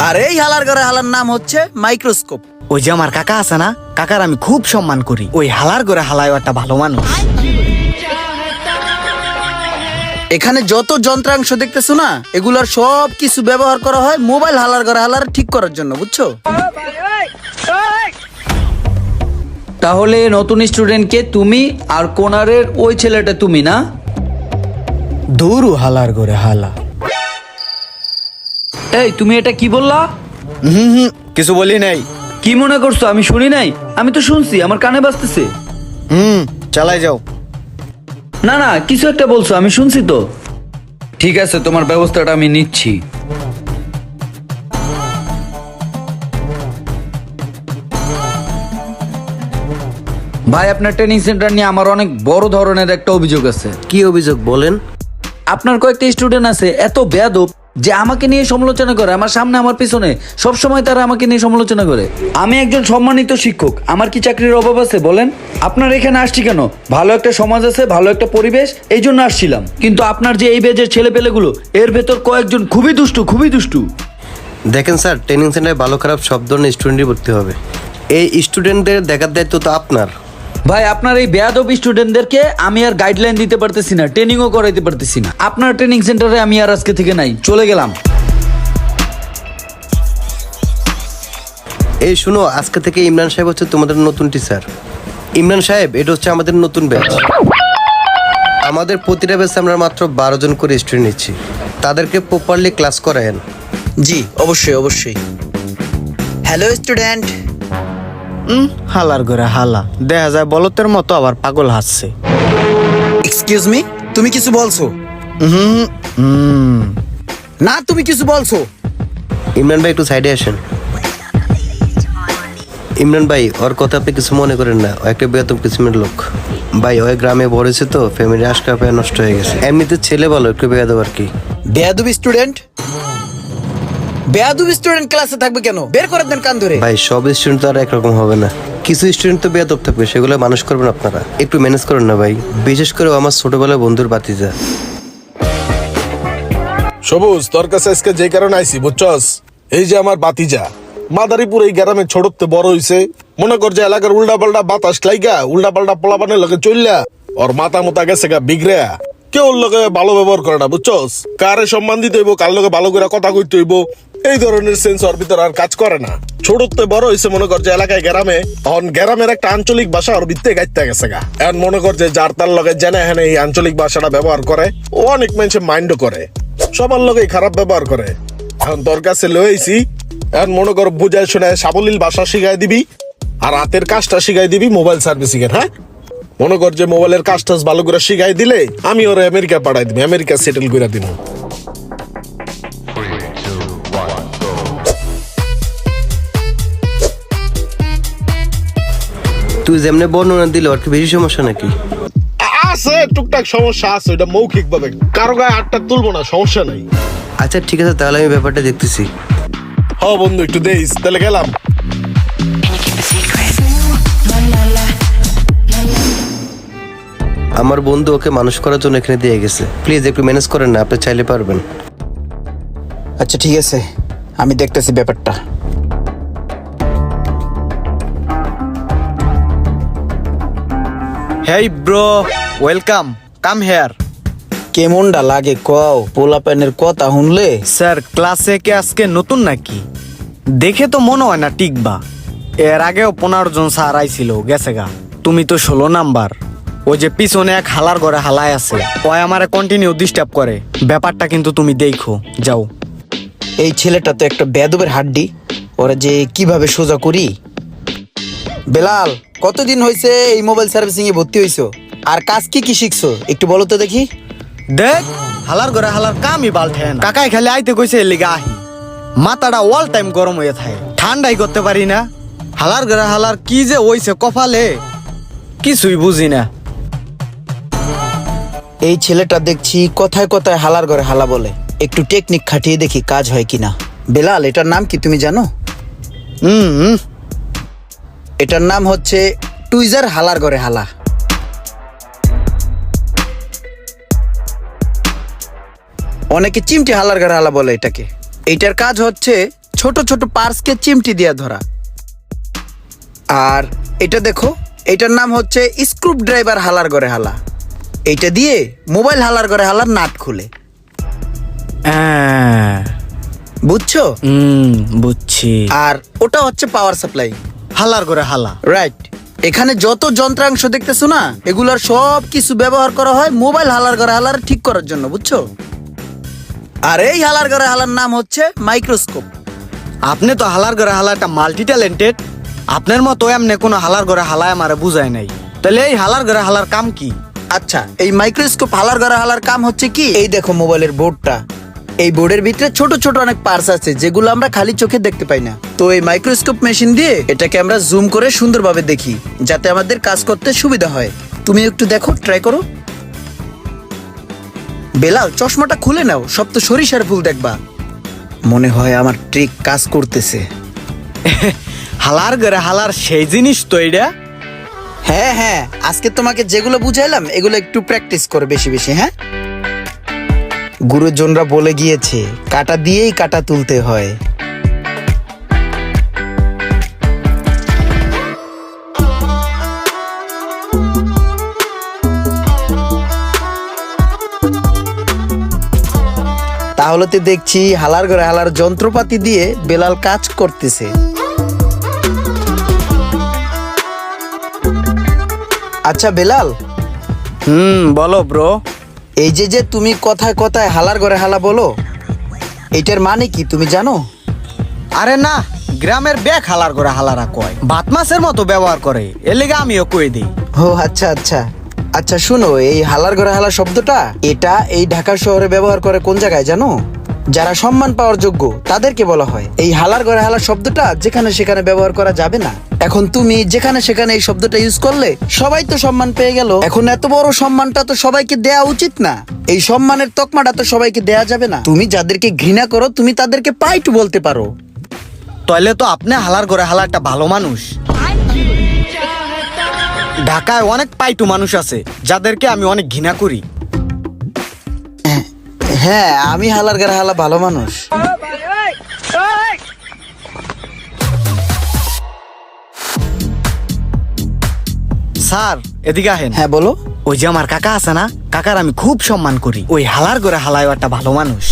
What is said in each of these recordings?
আর এই হালার ঘরে হালার নাম হচ্ছে মাইক্রোস্কোপ। ওই যে আমার কাকা আছে না, কাকার আমি খুব সম্মান করি। ওই হালার ঘরে হালায় একটা ভালো মানুষ। এখানে যত যন্ত্রাংশ দেখতেছো না, এগুলোর সব কিছু ব্যবহার করা হয় মোবাইল হালার ঘরে হালার ঠিক করার জন্য, বুঝছো? তাহলে নতুন স্টুডেন্টকে তুমি আর কোনারের ওই ছেলেটা তুমি না? দৌড়ু হালার ঘরে হালা। এই তুমি এটা কি বললা? কিছু বলি নাই। কি মনে করছো আমি শুনি নাই? আমি তো শুনছি, আমার কানে বাজতেছে। চালাই যাও। না না, কিছু একটা বলছো, আমি শুনছি তো। ঠিক আছে, তোমার ব্যবস্থাটা আমি নিচ্ছি। ভাই, আপনার ট্রেনিং সেন্টার নিয়ে আমার অনেক বড় ধরনের একটা অভিযোগ আছে। কি অভিযোগ বলেন? আপনার কয়েকটা স্টুডেন্ট আছে এত বেয়াদব যে আমাকে নিয়ে সমালোচনা করে, আমার সামনে আমার পিছনে সব সময় তারা আমাকে নিয়ে সমালোচনা করে। আমি একজন সম্মানিত শিক্ষক, আমার কি চাকরির অভাব আছে বলেন? আপনার এখানে আসছি কেন? ভালো একটা সমাজ আছে, ভালো একটা পরিবেশ, এই জন্য আসছিলাম। কিন্তু আপনার যে এই বেজের ছেলেপেলেগুলো, এর ভেতর কয়েকজন খুবই দুষ্টু, খুবই দুষ্টু। দেখেন স্যার, ট্রেনিং সেন্টারে ভালো খারাপ সব ধরনের স্টুডেন্টই ভর্তি হবে। এই স্টুডেন্টদের দেখার দায়িত্ব তো আপনার। ভাই, আপনার এই বেয়াদব স্টুডেন্টদেরকে আমি আর গাইডলাইন দিতে পারতেছি না, ট্রেনিংও করাইতে পারতেছি না। আপনার ট্রেনিং সেন্টারে আমি আর আজকে থেকে নাই, চলে গেলাম। এই শুনো, আজকে থেকে ইমরান সাহেব হচ্ছে তোমাদের নতুন টিচার। ইমরান সাহেব, এটা হচ্ছে আমাদের নতুন ব্যাচ। আমাদের প্রতিটা ব্যাচে আমরা মাত্র 12 জন করে স্টুডেন্ট নিচ্ছি। তাদেরকে প্রপারলি ক্লাস করায়েন। জি অবশ্যই অবশ্যই। Hello student. হালার ঘরে হালা দেখা যায় বলতের মতো, আবার পাগল হাসছে। এক্সকিউজ মি, তুমি কিছু বলছো? না, তুমি কিছু বলছো? ইমরান ভাই, একটু সাইডে আসেন। ইমরান ভাই, ওর কথা আপনি কিছু মনে করেন না। ও একটা বেতন কিসিমের লোক ভাই। ওই গ্রামে বড়েছে তো, ফ্যামিলি আজকা পায়ে নষ্ট হয়ে গেছে। এমনিতে ছেলে ভালো, একটু বেয়াদব আর কি। বেয়াদবি স্টুডেন্ট? বেয়াদবি স্টুডেন্ট ক্লাসে থাকবে কেন? বের করে দেন কান ধরে। ভাই, সব স্টুডেন্ট তো আর একরকম হবে না। কিছু স্টুডেন্ট তো বেয়াদব থাকবে, সেগুলো মানুষ করবেন আপনারা। একটু ম্যানেজ করেন না ভাই। বিশেষ করে আমার ছোটবেলার বন্ধুর বাতিজা। সবুজ, তোর কাছে আজকে যে কারণে আইসি বুঝছস, এই যে আমার বাতিজা মাদারীপুর এই গ্রামে ছোটতে বড় হইছে। মনে কর যে এলাকার উল্টা পাল্টা বাতাস লাইগা উল্টা পাল্টা পোলাপানের লগে চললা ওর মাথা মোতা গেছে গা বিগড়া। কেউ ওর লগে ভালো ব্যবহার করে না বুঝছস। কারে সম্মান দিতে হইব, কার লগে ভালো করে কথা কইতে হইব, এই ধরনের সেন্স ওর ভিতর আর কাজ করে না। ছোটতে বড় হইছে মনে কর যে এলাকায় গ্রামে, এখন গ্রামের একটা আঞ্চলিক ভাষা ওর ভিত্তে গাইতে গেছে গা। এখন মনে কর যে যার তার লগে জেনে হেনে এই আঞ্চলিক ভাষাটা ব্যবহার করে, ও অনেক মানুষের মাইন্ডও করে, সবার লগেই খারাপ ব্যবহার করে। এখন তোর কাছে লইছি, এখন মনে কর বুঝায় শুনে সাবলীল ভাষা শিখাই দিবি, আর হাতের কাজটা শিখাই দিবি মোবাইল সার্ভিসিং এর। হ্যাঁ, মনে কর যে মোবাইলের কাজটা ভালো করে শিখাই দিলে আমি ওর আমেরিকা পাঠাই দিবি, আমেরিকা সেটেল করে দিব। তুই যেমনি বর্ণনা দিলে ওর কি বেশি সমস্যা নাকি? আছে টুকটাক সমস্যা আছে, ওটা মৌখিক ভাবে, কারো গায়ে আটটা তুলবো না, সমস্যা নাই। আচ্ছা ঠিক আছে, তাহলে আমি ব্যাপারটা দেখতেছি। হ বন্ধু, একটু দেইস, তাহলে গেলাম। আমার বন্ধু ওকে মানুষ করার জন্য এখানে দিয়ে গেছে। প্লিজ একটু ম্যানেজ করেন না, আপনি চাইলে পারবেন। আচ্ছা ঠিক আছে, আমি দেখতেছি ব্যাপারটা। Hey bro, welcome, come here. কেমনটা লাগে কও? পোলাপানের কথা শুনলে স্যার, ক্লাসে কে আজকে নতুন নাকি? দেখে তো মনে হয় না টিকবা। এর আগেও 15 জন স্যার আইছিল, গেছে গা। তুমি তো 16 নাম্বার। ওই যে পিছনে এক হালার ঘরে হালায় আছে, ওই আমারে কন্টিনিউ ডিস্টার্ব করে। ব্যাপারটা কিন্তু তুমি দেখো, যাও। এই ছেলেটা তো একটা বেয়াদবের হাড্ডি, ওরা যে কিভাবে সোজা করি। বেলাল, কতদিন হয়েছে এই মোবাইল সার্ভিসিং এ ভর্তি হইছো? আর কাজ কি কি শিখছো একটু বলো তো দেখি। দেখ, হালার ঘরে হালার কামই বালঠেন। কাকাই খালি আইতে কইছে, এর লিগা আহি। মাথাটা অল টাইম গরম হয়ে থাকে, ঠান্ডাই করতে পারি না। হালার ঘরে হালার কি যে হইছে কপালে, কিছুই বুঝি না। এই ছেলেটা দেখছি কথায় কথায় হালার ঘরে হালা বলে। একটু টেকনিক খাটিয়ে দেখি কাজ হয় কিনা। বেলাল, এটার নাম কি তুমি জানো? এটার নাম হচ্ছে টুইজার হালার ঘরে হালা। অনেকে চিমটি হালার ঘরে হালা বলে এটাকে। এইটার কাজ হচ্ছে ছোট ছোট পার্টসকে চিমটি দিয়ে ধরা। আর এটা দেখো, এটার নাম হচ্ছে স্ক্রু ড্রাইভার হালার ঘরে হালা। এইটা দিয়ে মোবাইল হালার ঘরে হালার নাট খুলে। বুঝছো? বুঝছি। আর ওটা হচ্ছে পাওয়ার সাপ্লাই। হালার করে হালা। রাইট। এখানে যত যন্ত্রাংশ দেখতেছো না, এগুলার সব কিছু ব্যবহার করা হয় মোবাইল হালার ঘরে হালার ঠিক করার জন্য, বুঝছো? আর এই হালার ঘরে হালার নাম হচ্ছে মাইক্রোস্কোপ। আপনি তো হালার ঘরে হালা একটা মাল্টি ট্যালেন্টেড। আপনার মতো এমনি কোনো হালার ঘরে হালায় আমারে বুঝায় নাই। তাহলে এই হালার ঘরে হালার কাম কি? আচ্ছা, এই মাইক্রোস্কোপ হালার ঘরে হালার কাম হচ্ছে কি, এই দেখো মোবাইলের বোর্ডটা, এই বোর্ডের ভিতরে ছোট ছোট অনেক পার্টস আছে যেগুলো আমরা খালি চোখে দেখতে পাই না। তো এই মাইক্রোস্কোপ মেশিন দিয়ে এটাকে আমরা জুম করে সুন্দরভাবে দেখি, যাতে আমাদের কাজ করতে সুবিধা হয়। তুমি একটু দেখো, ট্রাই করো। বেলাল, চশমাটা খুলে নাও, সব তো সরিষার ফুল দেখবা। মনে হয় আমার ট্রিক কাজ করতেছে। হালার ঘরে হালার সেই জিনিস তো এটা। হ্যাঁ হ্যাঁ, আজকে তোমাকে যেগুলো বুঝাইলাম এগুলো একটু প্র্যাকটিস করো বেশি বেশি। হ্যাঁ, গুরুজনরা বলে গিয়েছে কাটা দিয়েই কাটা তুলতে হয়। তাহলে তো দেখছি হালার ঘরে হালার যন্ত্রপাতি দিয়ে বেলাল কাজ করতেছে। আচ্ছা বেলাল, বলো ব্রো। এই যে যে তুমি কথায় কথায় হালার ঘরে হালা বলো, এটার মানে কি তুমি জানো? আরে না, গ্রামের ব্যাগ হালার করে হালারা কয়, ভাত মাছের মতো ব্যবহার করে, এর লেগে আমিও কই দিই। ও আচ্ছা আচ্ছা আচ্ছা, শুনো, এই হালার ঘরে হালা শব্দটা এটা এই ঢাকা শহরে ব্যবহার করে কোন জায়গায় জানো? যারা সম্মান পাওয়ার যোগ্য তাদেরকে বলা হয়। এই হালার ঘরে হালা শব্দটা যেখানে সেখানে ব্যবহার করা যাবে না। এখন তুমি যেখানে সেখানে এই শব্দটা ইউজ করলে সবাই তো সম্মান পেয়ে গেল। এখন এত বড় সম্মানটা তো সবাইকে দেয়া উচিত না। এই সম্মানের তকমাটা তো সবাইকে দেয়া যাবে না। তুমি যাদেরকে ঘৃণা করো তুমি তাদেরকে পাইটু বলতে পারো। তাইলে তো আপনি হালার করে হালা একটা ভালো মানুষ। ঢাকায় অনেক পাইটু মানুষ আছে যাদেরকে আমি অনেক ঘৃণা করি। হ্যাঁ, আমি হালার ঘরে হালা ভালো মানুষ। স্যার এদিকে আহেন। হ্যাঁ বলো। ওই যে আমার কাকা আছে না, কাকার আমি খুব সম্মান করি। ওই হালার করে হালায় একটা ভালো মানুষ।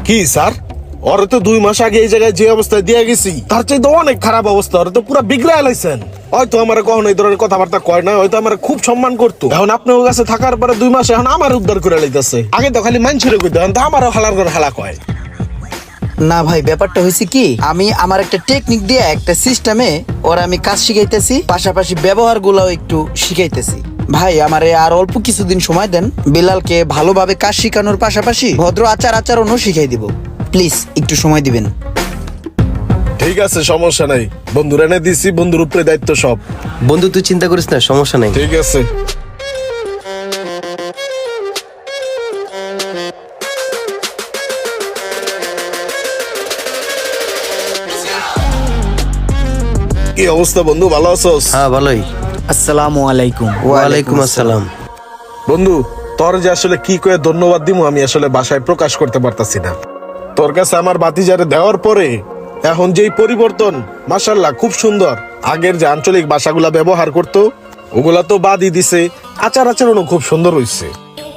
কি স্যার, ওরে তো 2 মাস আগে এই জায়গায় যে অবস্থায় দিয়ে গেছি তার চাইতে অনেক খারাপ অবস্থা। ওরে তো পুরো বিগড়ে লাইছেন। হয়তো আমার কখনো এই ধরনের কথাবার্তা কয় না, হয়তো আমার খুব সম্মান করতো। এখন আপনার কাছে থাকার পরে 2 মাস এখন আমার উদ্ধার করে লাইতেছে। আগে তো খালি মানছুরে কইতো, এখন তো আমারও হালার করে হালা কয়। না ভাই, ব্যাপারটা হয়েছে কি, আমি আমার একটা টেকনিক দিয়ে একটা সিস্টেমে ওরা আমি কাজ শিখাইতেছি, পাশাপাশি ব্যবহার গুলাও একটু শিখাইতেছি। ভাই আমারে আর অল্প কিছুদিন সময় দেন, বেলালকে ভালোভাবে কাজ শিখানোর পাশাপাশি ভদ্র আচার আচরণও শিখাই দিব। প্লিজ একটু সময় দিবেন। ঠিক আছে, সমস্যা নাই। বন্ধুর এনে দিছি, বন্ধুর উপরে দায়িত্ব সব। বন্ধু তুই চিন্তা করিস না, সমস্যা নেই। ঠিক আছে। কি অবস্থা বন্ধু, ভালো আছোস? হ্যাঁ ভালোই। আসসালামু আলাইকুম। ওয়ালাইকুম আসসালাম। বন্ধু, তোর যে আসলে কি করে ধন্যবাদ দিমু আমি আসলে ভাষায় প্রকাশ করতে পারতাছি না। তোর কাছে আমার বাতিজারে দেওয়ার পরে এখন যেই পরিবর্তন, মাশাআল্লাহ খুব সুন্দর। আগের যে আঞ্চলিক ভাষাগুলা ব্যবহার করতো ওগুলা তো বাদই দিছে, আচার আচরণও খুব সুন্দর হইছে।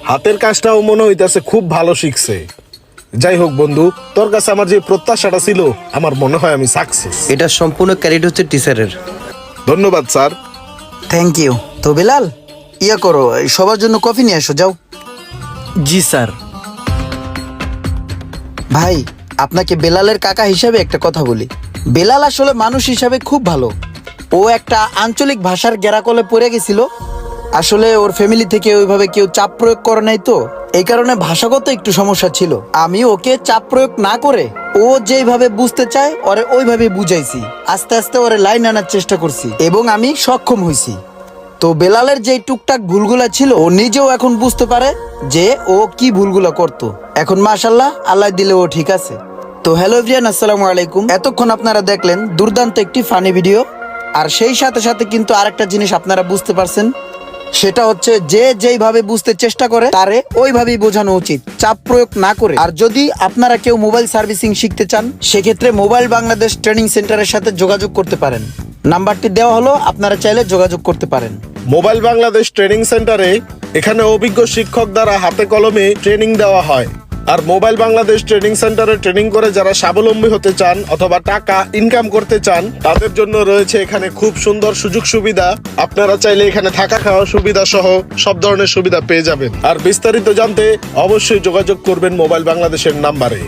হাতের কাজটাও মনে হইতাছে খুব ভালো শিখছে। যাই হোক বন্ধু, তোর কাছে আমার যে প্রত্যাশাটা ছিল আমার মনে হয় আমি সাকসেস। এটা সম্পূর্ণ ক্রেডিট হচ্ছে টিচারের। ধন্যবাদ স্যার। Thank you. তো বেলাল, ইয়া করো, এই সবার জন্য কফি নিয়ে এসো, যাও। জি স্যার। ভাই, আপনাকে বেলালের কাকা হিসাবে একটা কথা বলি। বেলাল আসলে মানুষ হিসাবে খুব ভালো। ও একটা আঞ্চলিক ভাষার গেরাকলে পড়ে গেছিল। আসলে ওর ফ্যামিলি থেকে ওইভাবে কেউ চাপ প্রয়োগ করে নাই, তো এই কারণে ভাষাগত একটু সমস্যা ছিল। আমি ওকে চাপ প্রয়োগ না করে ও যেভাবে বুঝতে চায় ওরে ওইভাবে বুঝাইছি। আস্তে আস্তে ওরে লাইন আনার চেষ্টা করছি এবং আমি সক্ষম হয়েছি। তো বেলালের যে টুকটাক ভুলগুলা ছিল ও নিজেও এখন বুঝতে পারে যে ও কি ভুলগুলা করতো। এখন মাশাআল্লাহ, আল্লাহ দিলে ও ঠিক আছে। তো হ্যালো এভরিওয়ান, আসসালামু আলাইকুম। এতক্ষণ আপনারা দেখলেন দুর্দান্ত একটি ফানি ভিডিও। আর সেই সাথে সাথে কিন্তু আরেকটা জিনিস আপনারা বুঝতে পারছেন, সেটা হচ্ছে যে যেইভাবে বুঝতে চেষ্টা করে তারে ওইভাবেই বোঝানো উচিত, চাপ প্রয়োগ না করে। আর যদি আপনারা কেউ মোবাইল সার্ভিসিং শিখতে চান, সেক্ষেত্রে মোবাইল বাংলাদেশ ট্রেনিং সেন্টারের সাথে যোগাযোগ করতে পারেন। নাম্বারটি দেওয়া হলো, আপনারা চাইলে যোগাযোগ করতে পারেন। মোবাইল বাংলাদেশ ট্রেনিং সেন্টারে এখানে অভিজ্ঞ শিক্ষক দ্বারা হাতে কলমে ট্রেনিং দেওয়া হয়। আর মোবাইল বাংলাদেশ ট্রেনিং সেন্টারে ট্রেনিং করে যারা স্বাবলম্বী হতে চান অথবা টাকা ইনকাম করতে চান, তাদের জন্য রয়েছে এখানে খুব সুন্দর সুযোগ সুবিধা। আপনারা চাইলে এখানে থাকা খাওয়ার সুবিধা সহ সব ধরনের সুবিধা পেয়ে যাবেন। আর বিস্তারিত জানতে অবশ্যই যোগাযোগ করবেন মোবাইল বাংলাদেশের নাম্বারে।